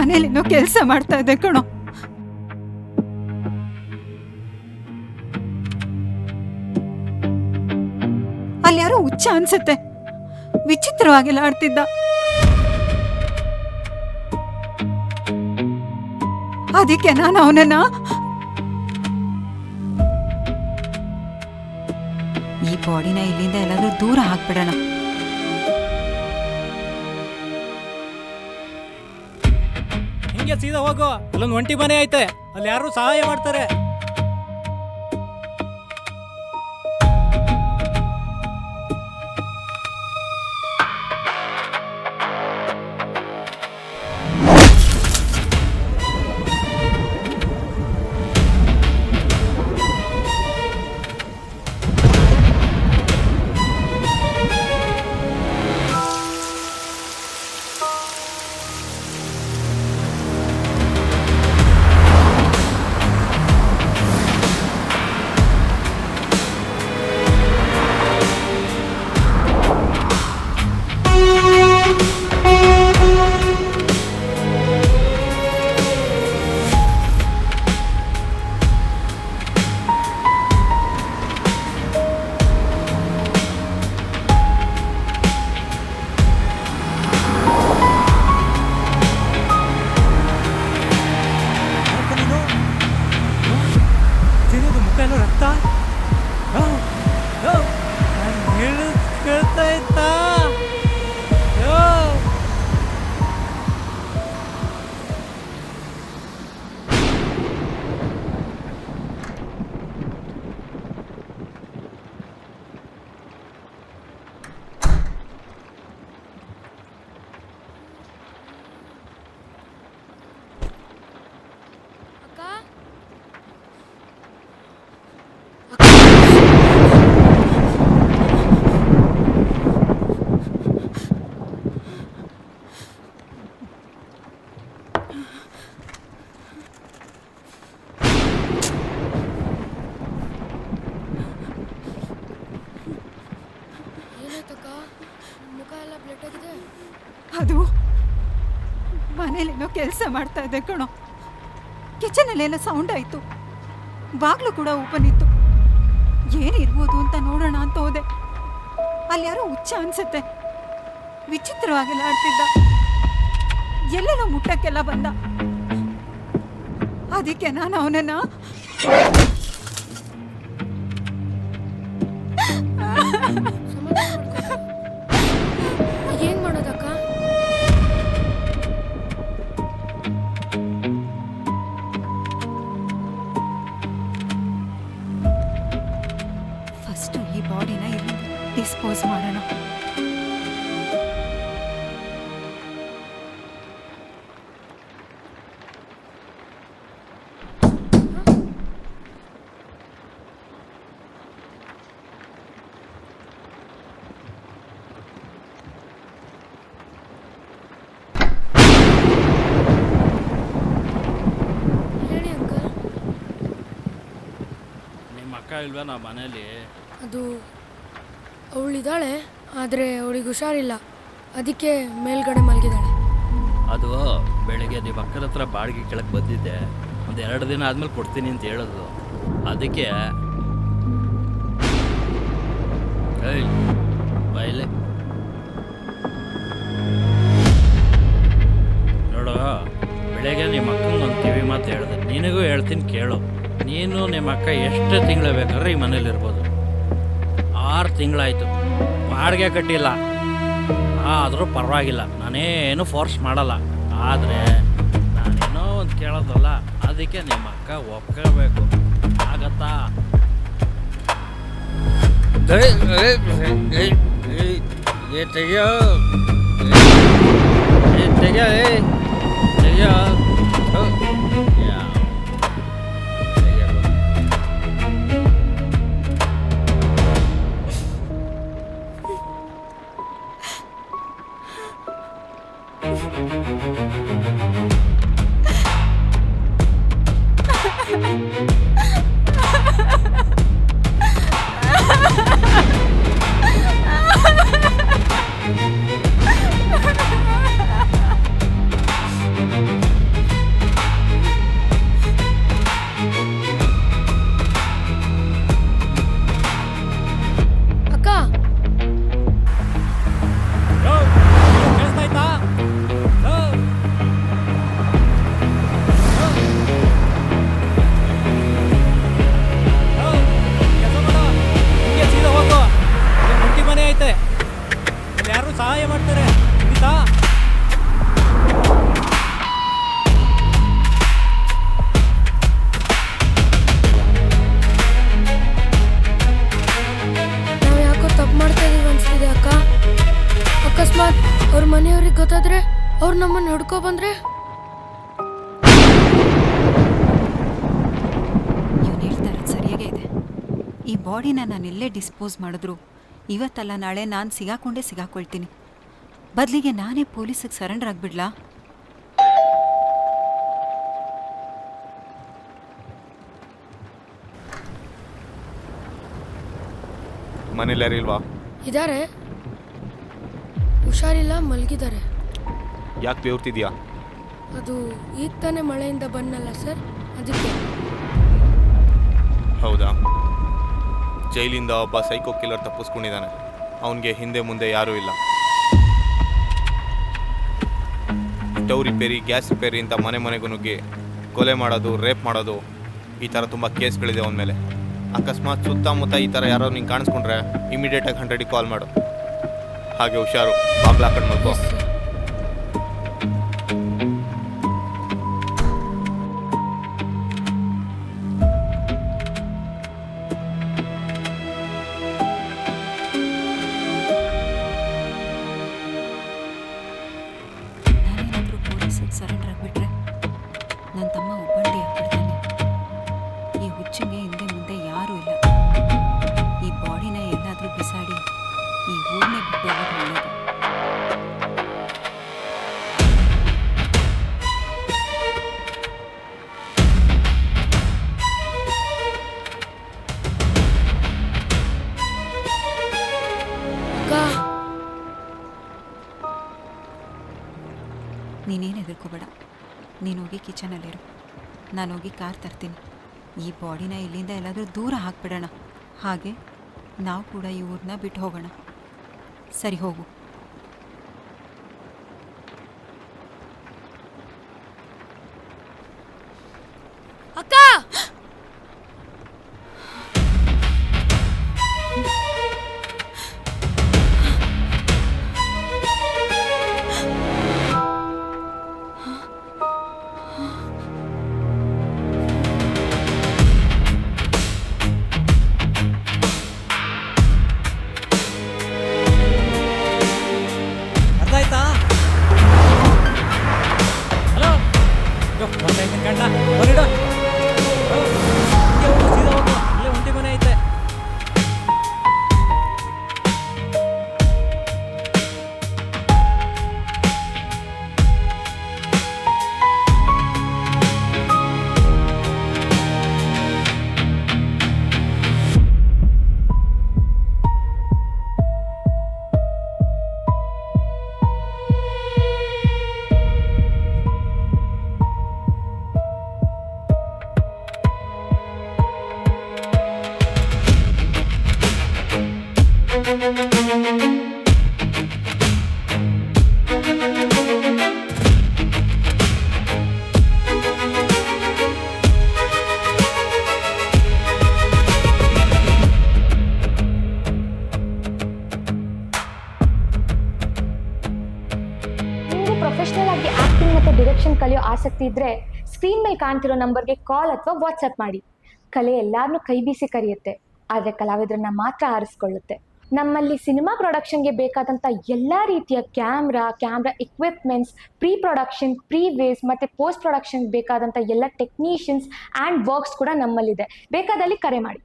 ಮನೇಲಿನೋ ಕೆಲಸ ಮಾಡ್ತಾ ಇದ್ದೆ ಕಣೋ. ಅಲ್ಲಿ ಯಾರೋ ಹುಚ್ಚ ಅನ್ಸುತ್ತೆ, ವಿಚಿತ್ರವಾಗೆಲ್ಲ ಆಡ್ತಿದ್ದ. ಅದಕ್ಕೆ ನಾನು ಅವನನ್ನ ಈ ಬಾಡಿನ ಇಲ್ಲಿಂದ ಎಲ್ಲಾದ್ರೂ ದೂರ ಹಾಕ್ಬಿಡೋಣ. ಹಿಂಗೆ ಸೀದಾ ಹೋಗು, ಅಲ್ಲೊಂದು ಒಂಟಿ ಮನೆ ಐತೆ, ಅಲ್ಲಿ ಯಾರು ಸಹಾಯ ಮಾಡ್ತಾರೆ. ರಕ್ತ ಕೇಳ್ತಾ ಇತ್ತಾ? ಅದು ಮನೇಲೇನೋ ಕೆಲಸ ಮಾಡ್ತಾ ಇದ್ದೆ ಕಣೋ. ಕಿಚನಲ್ಲೇನೋ ಸೌಂಡ್ ಆಯ್ತು, ಬಾಗ್ಲು ಕೂಡ ಓಪನ್ ಇತ್ತು. ಏನಿರ್ಬೋದು ಅಂತ ನೋಡೋಣ ಅಂತ ಹೋದೆ. ಅಲ್ಲಿ ಯಾರೋ ಹುಚ್ಚ ಅನ್ಸುತ್ತೆ, ವಿಚಿತ್ರವಾಗೆಲ್ಲ ಆಡ್ತಿದ್ದ. ಎಲ್ಲೆಲ್ಲೋ ಮುಟ್ಟಕ್ಕೆಲ್ಲ ಬಂದ. ಅದಕ್ಕೆ ನಾನು ಅವನನ್ನ ಏನ್ ಮಾಡೋದಕ್ಕ? ಫಸ್ಟ್ ಈ ಬಾಡಿನ ಇಲ್ಲಿ ಡಿಸ್ಪೋಸ್ ಮಾಡೋಣ. ಅಕ್ಕ ಇಲ್ವಾ ನಾ ಮನೇಲಿ? ಅದು ಅವಳಿದ್ದಾಳೆ, ಆದರೆ ಅವಳಿಗೆ ಹುಷಾರಿಲ್ಲ, ಅದಕ್ಕೆ ಮೇಲ್ಗಡೆ ಮಲಗಿದ್ದಾಳೆ. ಅದು ಬೆಳಿಗ್ಗೆ ನಿಮ್ಮ ಅಕ್ಕನ ಹತ್ರ ಬಾಡಿಗೆ ಕೆಳಗೆ ಬಂದಿದ್ದೆ, ಒಂದು 2 ದಿನ ಆದ್ಮೇಲೆ ಕೊಡ್ತೀನಿ ಅಂತ ಹೇಳೋದು. ಅದಕ್ಕೆ ಬೈಲೆ ನೋಡು, ಬೆಳಗ್ಗೆ ನಿಮ್ಮ ಅಕ್ಕಂಗೆ ಒಂದು ಕಿವಿ ಮಾತು ಹೇಳಿದೆ, ನಿನಗೂ ಹೇಳ್ತೀನಿ ಕೇಳು. ನೀನು ನಿಮ್ಮ ಅಕ್ಕ ಎಷ್ಟು ತಿಂಗಳು ಬೇಕಾದ್ರೆ ಈ ಮನೇಲಿ ಇರ್ಬೋದು. 6 ತಿಂಗಳಾಯ್ತು, ಬಾಡಿಗೆ ಕಟ್ಟಿಲ್ಲ. ಆದರೂ ಪರವಾಗಿಲ್ಲ, ನಾನೇನು ಫೋರ್ಸ್ ಮಾಡಲ್ಲ. ಆದರೆ ನಾನೇನೋ ಒಂದು ಕೇಳೋದಲ್ಲ, ಅದಕ್ಕೆ ನಿಮ್ಮ ಅಕ್ಕ ಒಪ್ಕೋಬೇಕು. ಆಗತ್ತಾ? ತೆಗಿಯೋ ತೆಗಿಯೋ ತೆಗಿಯೋ. ಆಯ್ತಾ? ನಾವು ಯಾಕೋ ತಪ್ಪು ಮಾಡ್ತಾ ಇದೀವಿ ಅನ್ಸ್ತಿದೆ ಅಕ್ಕ. ಅಕಸ್ಮಾತ್ ಅವ್ರ ಮನೆಯವ್ರಿಗೆ ಗೊತ್ತಾದ್ರೆ ಅವ್ರು ನಮ್ಮನ್ನು ಹಿಡ್ಕೊ ಬಂದ್ರೆ? ಇವ್ನು ಹೇಳ್ತಾ ಇರೋದು ಸರಿಯಾಗೇ ಇದೆ. ಈ ಬಾಡಿನ ನಾನು ಎಲ್ಲೇ ಡಿಸ್ಪೋಸ್ ಮಾಡಿದ್ರು ಇವತ್ತಲ್ಲ ನಾಳೆ ನಾನು ಸಿಗಾಕೊಳ್ತೀನಿ. ಬದಲಿಗೆ ನಾನೇ ಪೊಲೀಸಿಗೆ ಸರೆಂಡರ್ ಆಗಿಬಿಡ್ಲಾ? ಮನೇಲಿ ಯಾರು ಇಲ್ವಾ? ಇದ್ದಾರೆ, ಹುಷಾರಿಲ್ಲ, ಮಲಗಿದ್ದಾರೆ. ಯಾಕೆ ಬೇವ್ತಿದ್ಯಾ? ಅದು ಈಗ ತಾನೇ ಮಳೆಯಿಂದ ಬಂದಲ್ಲ ಸರ್, ಅದಕ್ಕೆ. ಹೌದಾ? ಜೈಲಿಂದ ಒಬ್ಬ ಸೈಕೋ ಕಿಲ್ಲರ್ ತಪ್ಪಿಸ್ಕೊಂಡಿದ್ದಾನೆ. ಅವನಿಗೆ ಹಿಂದೆ ಮುಂದೆ ಯಾರೂ ಇಲ್ಲ. ಸ್ಟವ್ ರಿಪೇರಿ, ಗ್ಯಾಸ್ ರಿಪೇರಿ ಅಂತ ಮನೆಗೂ ನುಗ್ಗಿ ಕೊಲೆ ಮಾಡೋದು, ರೇಪ್ ಮಾಡೋದು, ಈ ಥರ ತುಂಬ ಕೇಸ್ಗಳಿದೆ ಅವನ ಮೇಲೆ. ಅಕಸ್ಮಾತ್ ಸುತ್ತಮುತ್ತ ಈ ಥರ ಯಾರೋ ನಿಂಗೆ ಕಾಣಿಸ್ಕೊಂಡ್ರೆ ಇಮಿಡಿಯೇಟಾಗಿ 100ಗೆ ಕಾಲ್ ಮಾಡು. ಹಾಗೆ ಹುಷಾರು, ಬಾಗ್ಲು ಹಾಕೊಂಡು ಮಲ್ಕೋ. ನಾನೇನಾದರೂ ಪೊಲೀಸಿಗೆ ಸರೆಂಡರ್ ಆಗಿಬಿಟ್ರೆ ನನ್ನ ತಮ್ಮ ಒಬ್ಬಂಡಿ ಆಗ್ಬಿಡ್ತಾನೆ. ಈ ಹುಚ್ಚಿಗೆ ಹಿಂದೆ ಮುಂದೆ ಯಾರೂ ಇಲ್ಲ. ಈ ಬಾಡಿನ ಎಲ್ಲಾದರೂ ಬಿಸಾಡಿ ಈ ಊರನ್ನೇ ಬಿಟ್ಟು ಹೋಗೋದು ಒಳ್ಳೆಯದು. ಅಕ್ಕ, ನೀನೇನು ಹೆದರ್ಕೋಬೇಡ. ನೀನು ಹೋಗಿ ಕಿಚನಲ್ಲಿರು, ನಾನು ಹೋಗಿ ಕಾರ್ ತರ್ತೀನಿ. ಈ ಬಾಡಿನ ಇಲ್ಲಿಂದ ಎಲ್ಲಾದರೂ ದೂರ ಹಾಕ್ಬಿಡೋಣ. ಹಾಗೆ ನಾವು ಕೂಡ ಈ ಊರನ್ನ ಬಿಟ್ಟು ಹೋಗೋಣ. ಸರಿ, ಹೋಗು. ಅಕ್ಕ, ಅರ್ಥ ಆಯ್ತಾ? ಹಲೋ, ಬಂದಾಯ್ತು ಕಂಡ ಹೊರಡು. ಸೀದಾ ಹೋಗು, ಇಲ್ಲೇ ಒಂಟಿ ಮನೆ ಐತೆ. ಪ್ರೊಫೆಷನಲ್ ಆಗಿ ಆಕ್ಟಿಂಗ್ ಮತ್ತು ಡಿರೆಕ್ಷನ್ ಕಲಿಯೋ ಆಸಕ್ತಿ ಇದ್ರೆ ಸ್ಕ್ರೀನ್ ಮೇಲೆ ಕಾಣ್ತಿರೋ ನಂಬರ್ಗೆ ಕಾಲ್ ಅಥವಾ ವಾಟ್ಸಪ್ ಮಾಡಿ. ಕಲೆ ಎಲ್ಲಾರನ್ನೂ ಕೈ ಬೀಸಿ ಕರೆಯುತ್ತೆ, ಆದರೆ ಕಲಾವಿದರನ್ನ ಮಾತ್ರ ಆರಿಸ್ಕೊಳ್ಳುತ್ತೆ. ನಮ್ಮಲ್ಲಿ ಸಿನಿಮಾ ಪ್ರೊಡಕ್ಷನ್ಗೆ ಬೇಕಾದಂಥ ಎಲ್ಲ ರೀತಿಯ camera equipments, pre production, pre ways ಮತ್ತು ಪೋಸ್ಟ್ ಪ್ರೊಡಕ್ಷನ್ಗೆ ಬೇಕಾದಂಥ ಎಲ್ಲ ಟೆಕ್ನಿಷಿಯನ್ಸ್ ಆ್ಯಂಡ್ ವರ್ಕ್ಸ್ ಕೂಡ ನಮ್ಮಲ್ಲಿದೆ. ಬೇಕಾದಲ್ಲಿ ಕರೆ ಮಾಡಿ.